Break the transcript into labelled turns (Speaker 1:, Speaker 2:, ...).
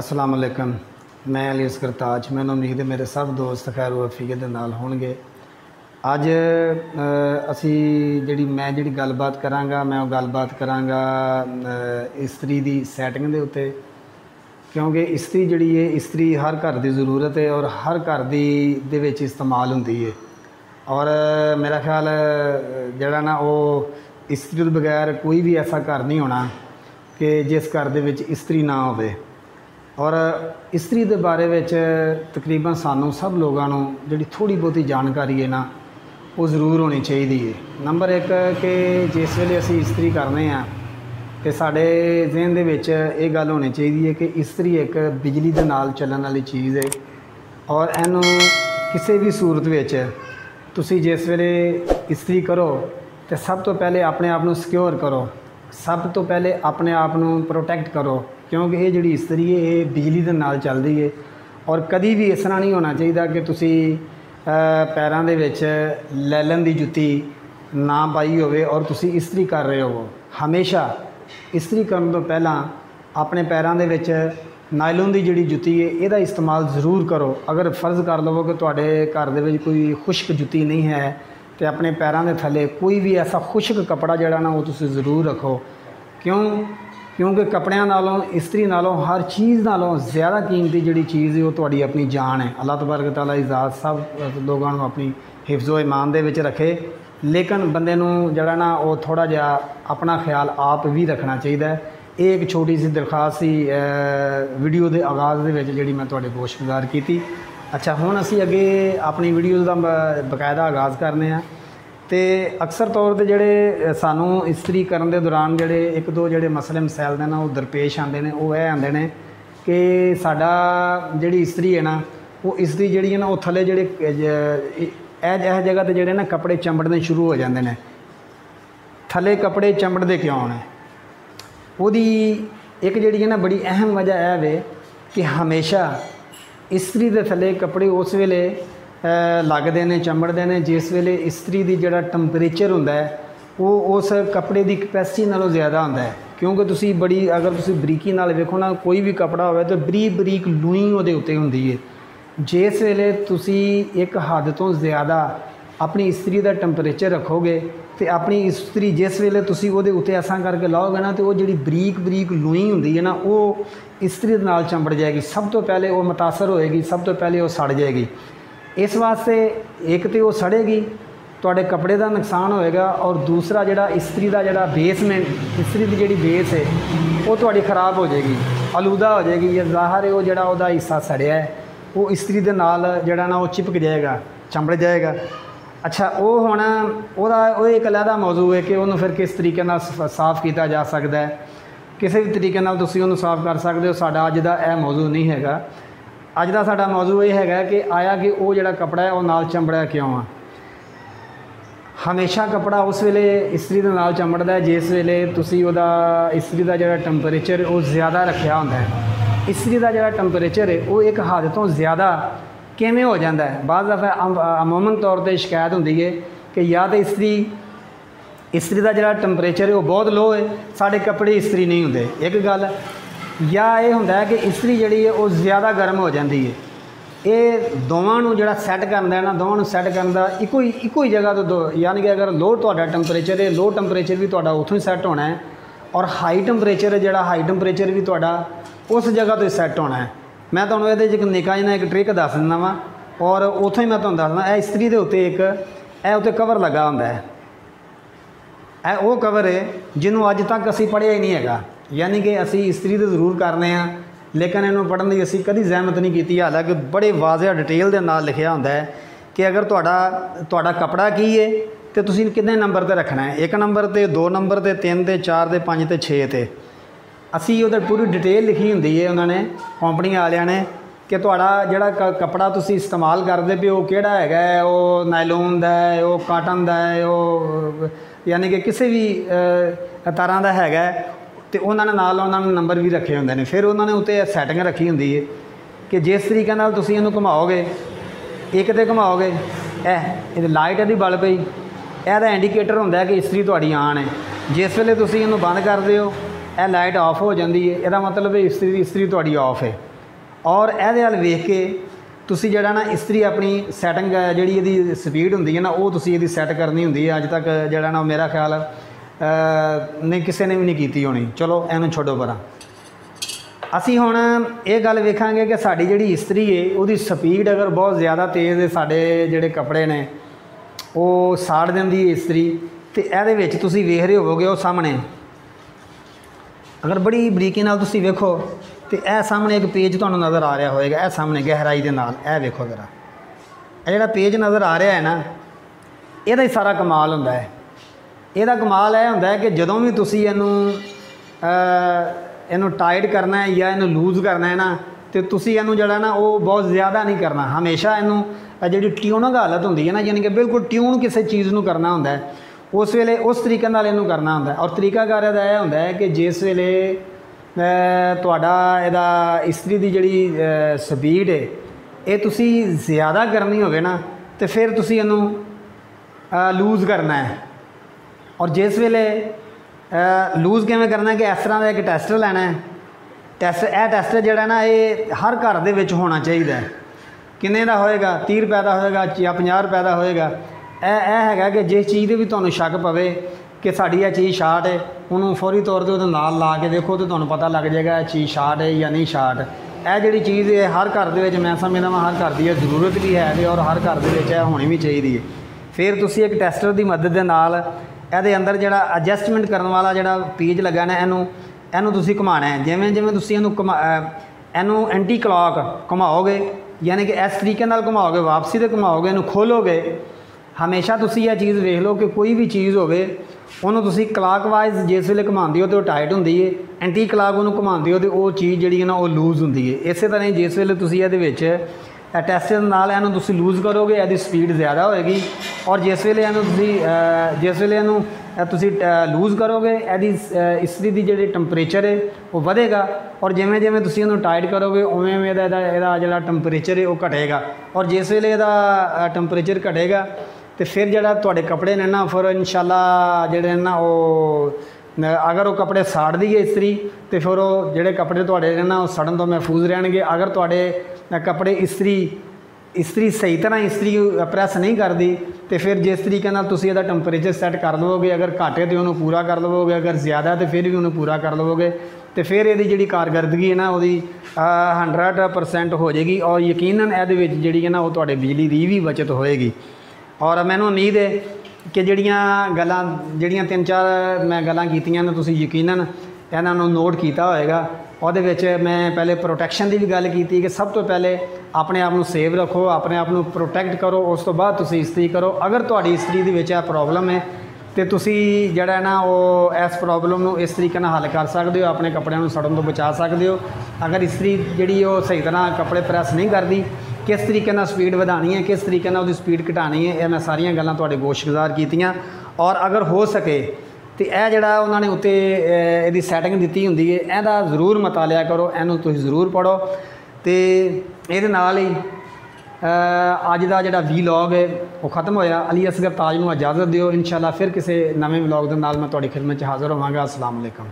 Speaker 1: अस्सलाम वालेकुम। मैं अली असगर ताज। मैंने उम्मीद है मेरे सब दोस्त खैर वफीयत दे नाल होणगे। अज असी मैं जिहड़ी गलबात करांगा मैं गलबात करांगा इस्त्री दी सैटिंग दे उत्ते, क्योंकि इस्त्री जिहड़ी है इस्त्री हर घर की ज़रूरत है और हर घर दी दे विच इस्तेमाल हुंदी है। और मेरा ख्याल जिहड़ा ना वो इस्त्री तो बगैर कोई भी ऐसा घर नहीं होना कि जिस घर दे विच इस्त्री ना होवे। और इस्त्री के बारे में तकरीबन सानू सब लोगों जी थोड़ी बहुती जानकारी है ना वो ज़रूर होनी चाहिए। नंबर एक कि जिस वेले असी इस्त्री करने तो साढ़े जहन दे विच ये गल होनी चाहिए कि इस्त्री एक बिजली के नाल चलने वाली चीज़ है और इनू किसी भी सूरत विच तुसी जिस वेले इस्त्री करो तो सब तो पहले अपने आप को सिक्योर करो, सब तो पहले अपने आप को प्रोटैक्ट करो, क्योंकि ये जी इस्त्री है ये बिजली के नाल चलती है। और कभी भी इस तरह नहीं होना चाहिए कि तुसी पैरों के विच लैलन की जुत्ती ना पाई होवे और तुसी इस्त्री कर रहे हो। हमेशा इस्त्री करने तो पहला अपने पैरों के विच नायलोन की जी जुत्ती है यदा इस्तेमाल ज़रूर करो। अगर फर्ज कर लो कि तुहाडे घर दे विच कोई खुश्क जुत्ती नहीं है तो अपने पैरों के थले कोई भी ऐसा खुश्क कपड़ा जड़ा ना वो तुसी ज़रूर रखो। क्योंकि कपड़ियां नालों इस्त्री नालों हर चीज़ नालों ज़्यादा कीमती जी चीज़ है वो तुहाडी अपनी जान है। अल्लाह तबारक तआला इजाज़त सब लोगों को अपनी हिफ्ज़ो ईमान दे विच रखे, लेकिन बंदे नूं जड़ा ना वो थोड़ा जिहा अपना ख्याल आप भी रखना चाहिए। ये एक छोटी सी दरखास्त सी वीडियो के आगाज़ दे विच जिहड़ी मैं तुहाडे गोशगुजार की। अच्छा हुण असी अगे अपनी वीडियो का बकायदा आगाज़ करने हैं। तो अक्सर तौर पर जोड़े सानू इस्त्री करने के दौरान जोड़े एक दो जोड़े मसले मसैल ने ना वो दरपेश आते हैं। वो यह आते हैं कि साडा जी इस्त्री है ना वो इस्त्री जी है ना वो थले जोड़े इस जगह पर जोड़े ना कपड़े चंबड़ने शुरू हो जाते हैं। थले कपड़े चंबड़ते क्यों ने? वही एक जी है ना बड़ी अहम वजह यह वे कि हमेशा इस्त्री के थले कपड़े उस वेले लगते हैं चंबड़ते हैं जिस वेले इस्त्री की जोड़ा टंपरेचर होंदा है वो उस कपड़े की कैपेसिटी नालों ज़्यादा होंदा है। क्योंकि तुसी बड़ी अगर तुसी बरीकी नाल वेखो ना कोई भी कपड़ा होवे तो बरीक बरीक लूई उहदे उत्ते हुंदी है। जिस वेले तुसी एक हद तो ज़्यादा अपनी इस्त्री का टंपरेचर रखोगे तो अपनी इस्त्री जिस वेले तुसी उहदे उत्ते ऐसा करके लाओगे ना तो वो जी बरीक बरीक लूई हुंदी है ना वो इस्त्री दे नाल चंबड़ जाएगी। सब तो पहले वो मुतासर होएगी, सब तो पहले वो सड़ जाएगी। इस वास्ते एक तो वो सड़ेगी, तुहाडे कपड़े का नुकसान होएगा, और दूसरा जोड़ा इस्त्री का जोड़ा बेसमेंट इस्त्री की जी बेस है वो तुहाडी खराब हो जाएगी, आलूदा हो जाएगी। ये ज़ाहिर है वो जोड़ा उहदा हिस्सा सड़िया है वो इस्त्री के नाल जोड़ा ना वो चिपक जाएगा, चंबड़ जाएगा। अच्छा वो हुण वो एक अलहदा मौजू है कि उन्होंने फिर किस तरीके नाल साफ़ किया जा सकता है, किसी भी तरीके नाल तुसीं उहनूं साफ़ कर सकते हो। साडा अज दा यह मौजू नहीं हैगा। अज का साडा मौजू ये है कि आया कि वो जोड़ा कपड़ा है वो नाल चंबड़िया क्यों आ। हमेशा कपड़ा उस वेले इस्त्री दे नाल चंबड़दा है जिस वेले तुसी उहदा इस्त्री का जोड़ा टंपरेचर वो ज़्यादा रखा होंदा है। इस्त्री का जोड़ा टंपरेचर है वो एक हद तो ज़्यादा किवें हो जाता है। बाज़ दफ़ा अमूमन तौर पर शिकायत होंदी है कि या तो इस्त्री का जोड़ा टंपरेचर है वो बहुत लो है, साढ़े कपड़े इस्त्री नहीं होंदे एक गल, या ये होंदा है कि इस्त्री जी है वो ज़्यादा गर्म हो जाती है। ये दोवां जोड़ा सैट करना है ना दोवां सैट करने का इको ही जगह तो दो, यानी कि अगर लो तुहाडा टंपरेचर है लो टंपरेचर भी तुहाडा उत्थों ही सैट होना है, और हाई टंपरेचर है जोड़ा हाई टंपरेचर भी तुहाडा उस जगह तो ही सैट होना है। मैं तुहानूं इहदे च एक निक्का जिहा एक ट्रिक दस दिंदा वां और उत्थों ही मैं तुहानूं दसदा। यह इस्त्री के उत्ते एक उत्ते कवर लगा हुंदा है, यह वो कवर है जिन्हों अज तक असीं पढ़िया ही नहीं हैगा। यानी कि असी इस्त्री तो ज़रूर करने लेकिन इन्हों पढ़न की असी कभी जहमत नहीं की। हालांकि बड़े वाज़ह डिटेल के नाल लिखिया होंदा है कि अगर तुहाडा कपड़ा की है तो तुसीं कितने नंबर पर रखना है, 1 नंबर पर, 2 नंबर पर, 3 पर, 4 पर, 5 पर, 6 पर। असी उधर पूरी डिटेल लिखी होंदी है उन्होंने कंपनी वालियां ने कि तुहाडा जिहड़ा कपड़ा तुसीं इस्तेमाल करदे पे वो किहड़ा हैगा, वो नायलोन दा है, वो काटन दा है, वो यानी कि किसी भी तरह का हैगा तो उन्होंने नाल उन्होंने नंबर भी रखे होंगे ने। फिर उन्होंने उत्ते सैटिंग रखी होंगी है कि जिस तरीके नाल तुसीं इहनूं घुमाओगे, एक तो घुमाओगे ये लाइट इहदी बल पई, यह इंडीकेटर होंदा है कि इस्त्री तुहाडी आन है। जिस वेले तुसीं इहनूं बंद करदे हो यह लाइट ऑफ हो जाती है, यदा मतलब इस्त्री तुहाडी ऑफ है। और ਇਹਦੇ ਵੱਲ ਵੇਖ ਕੇ ਤੁਸੀਂ ਜਿਹੜਾ ਨਾ ਇਸਤਰੀ ਆਪਣੀ ਸੈਟਿੰਗ ਜਿਹੜੀ ਇਹਦੀ ਸਪੀਡ ਹੁੰਦੀ ਹੈ ਨਾ ਉਹ ਤੁਸੀਂ ਇਹਦੀ ਸੈੱਟ ਕਰਨੀ ਹੁੰਦੀ ਹੈ। ਅੱਜ ਤੱਕ ਜਿਹੜਾ ਨਾ ਮੇਰਾ ਖਿਆਲ ਨਹੀਂ ਕਿਸੇ ਨੇ ਵੀ ਨਹੀਂ ਕੀਤੀ ਹੋਣੀ। ਚਲੋ ਇਹਨੂੰ ਛੱਡੋ ਪਰਾਂ। ਅਸੀਂ ਹੁਣ ਇਹ ਗੱਲ ਵੇਖਾਂਗੇ ਕਿ ਸਾਡੀ ਜਿਹੜੀ ਇਸਤਰੀ ਹੈ ਉਹਦੀ ਸਪੀਡ ਅਗਰ ਬਹੁਤ ਜ਼ਿਆਦਾ ਤੇਜ਼ ਹੈ, ਸਾਡੇ ਜਿਹੜੇ ਕੱਪੜੇ ਨੇ ਉਹ ਸਾੜ ਦਿੰਦੀ ਹੈ ਇਸਤਰੀ। ਤੇ ਇਹਦੇ ਵਿੱਚ ਤੁਸੀਂ ਵੇਖ ਰਹੇ ਹੋਵੋਗੇ ਉਹ ਸਾਹਮਣੇ अगर बड़ी बरीकी नाल तुसी वेखो तो यह सामने एक पेज तुहानूं नज़र आ रहा होएगा, यह सामने गहराई दे नाल यह वेखो जरा, यह जिहड़ा पेज नज़र आ रहा है ना, इहदा ही सारा कमाल हुंदा है। इहदा कमाल यह हुंदा है कि जदों भी तुसी इहनूं टाइट करना है या इहनूं लूज करना है ना, तो तुसी इहनूं जिहड़ा ना वो बहुत ज़्यादा नहीं करना। हमेशा इहनूं जिहड़ी ट्यूनिंग हालत हुंदी है ना, यानी कि बिल्कुल ट्यून किसी चीज़ नूं करना हुंदा है, उस वेले उस तरीके नाल इहनूं करना हुंदा है। और तरीकाकार इहदा यह हुंदा है कि जिस वेले तुहाडा इहदा इस्त्री दी जिहड़ी स्पीड है ये तुसी ज़्यादा करनी होवे ना, तो फिर तुसी इहनूं लूज़ करना है। और जिस वेले लूज़ किवें करना है कि इस तरह का एक टैस्टर लैना है। टैस्टर जिहड़ा ना ये हर घर दे विच होना चाहिए। किन्ने दा होएगा? 30 रुपए का होएगा या 50 रुपए का होएगा। है कि जिस चीज़ के भी तुहानूं शक पवे कि साड़ी यह चीज़ शार्ट है, उन्होंने फौरी तौर पर नाल ला के देखो तो तुहानूं पता लग जाएगा यह चीज़ शार्ट है या नहीं शार्ट। यह जिहड़ी चीज़ है हर घर दे विच मैं समझदा वां हर घर की जरूरत भी है और हर घर दे विच होनी भी चाहिए है। फिर तुसीं एक टैस्टर की मदद के नाल इहदे अंदर जिहड़ा एडजस्टमेंट करने वाला जिहड़ा पेज लगा ना, इहनूं तुसीं घुमाना है। जिवें जिवें तुसीं इहनूं एंटी क्लॉक घुमाओगे, यानी कि इस तरीके नाल घुमाओगे, वापसी ते घुमाओगे, इहनूं खोलोगे, हमेशा तुसी यह चीज़ वेख लो कि कोई भी चीज़ होवे उन्होंने तुसी क्लॉकवाइज जिस वेले घुमाते हो तो टाइट होंदी है, एंटी क्लॉक उन्होंने घुमाते हो तो वो चीज़ जिहड़ी है ना वो लूज़ होंदी है। इस तरह ही जिस वेले तुसी इहदे विच टैस्टर नाल इहनूं तुसी लूज़ करोगे इहदी स्पीड ज़्यादा होएगी, और जिस वेले इहनूं तुसी लूज़ करोगे इहदी इस्त्री दी जिहड़ी टैंपरेचर है वो वधेगा, और जिवें जिवें तुसी इहनूं टाइट करोगे उवें उवें इहदा जिहड़ा टैंपरेचर है वो घटेगा। और जिस वेले इहदा टैंपरेचर घटेगा तो फिर जिहड़ा तुहाडे कपड़े ने ना फिर इंशाअल्लाह जिहड़े ना वो अगर वो कपड़े साड़ दी है इस्त्री तो फिर वो जिहड़े कपड़े तुहाडे ने ना वो सड़न तो महफूज रहणगे। अगर तुहाडे कपड़े इस्त्री सही तरह इस्त्री प्रैस नहीं करती तो फिर जिस तरीके नाल तुसीं इहदा टैंपरेचर सैट कर लवोगे, अगर घट है तो उन्होंने पूरा कर लवोगे, अगर ज़्यादा तो फिर भी उन्होंने पूरा कर लवोगे, तो फिर इहदी जिहड़ी कारकरदगी है ना वो 100% हो जाएगी। और यकीनन इहदे विच जिहड़ी है ना वो तुहाडे बिजली की भी बचत होएगी। और मैनूं उम्मीद है कि जिहड़ियां गल्लां जिहड़ियां 3-4 मैं गल्लां कीतियां ने तुसीं यकीनन इन्हां नूं नोट कीता होएगा। उहदे विच मैं पहले प्रोटैक्शन की भी गल कीती कि सब तो पहले अपने आप नूं सेव रखो, अपने आप नूं प्रोटैक्ट करो, उस तो बाद तुसीं इस्त्री करो। अगर तुहाडी इस्त्री दे विच प्रॉब्लम है तो तुसीं जिहड़ा ना वो इस प्रॉब्लम नूं इस तरीके नाल हल कर सकदे हो, अपने कपड़िਆਂ ਨੂੰ सड़न तो बचा सकते हो। अगर इस्त्री जिहड़ी वो सही तरह कपड़े प्रैस नहीं करती, किस तरीके नाल स्पीड वधानी है, किस तरीके नाल उसदी स्पीड घटानी है, ये मैं सारियां गल्लां तुहाडे गोशगुजार कीतियां। और अगर हो सके तो यह जिहड़ा उन्होंने उत्ते इहदी सैटिंग दित्ती हुंदी है इहदा जरूर मतालिया करो, इहनूं तुसीं जरूर पढ़ो। तो इहदे नाल ही अज का जिहड़ा वीलॉग है वो खत्म होया। अली असगर ताज नूं इजाज़त दिओ। इंशाअल्लाह फिर किसी नवें व्लॉग दे नाल मैं तुहाडी खिदमत च हाज़र होवांगा। अस्सलाम वालेकुम।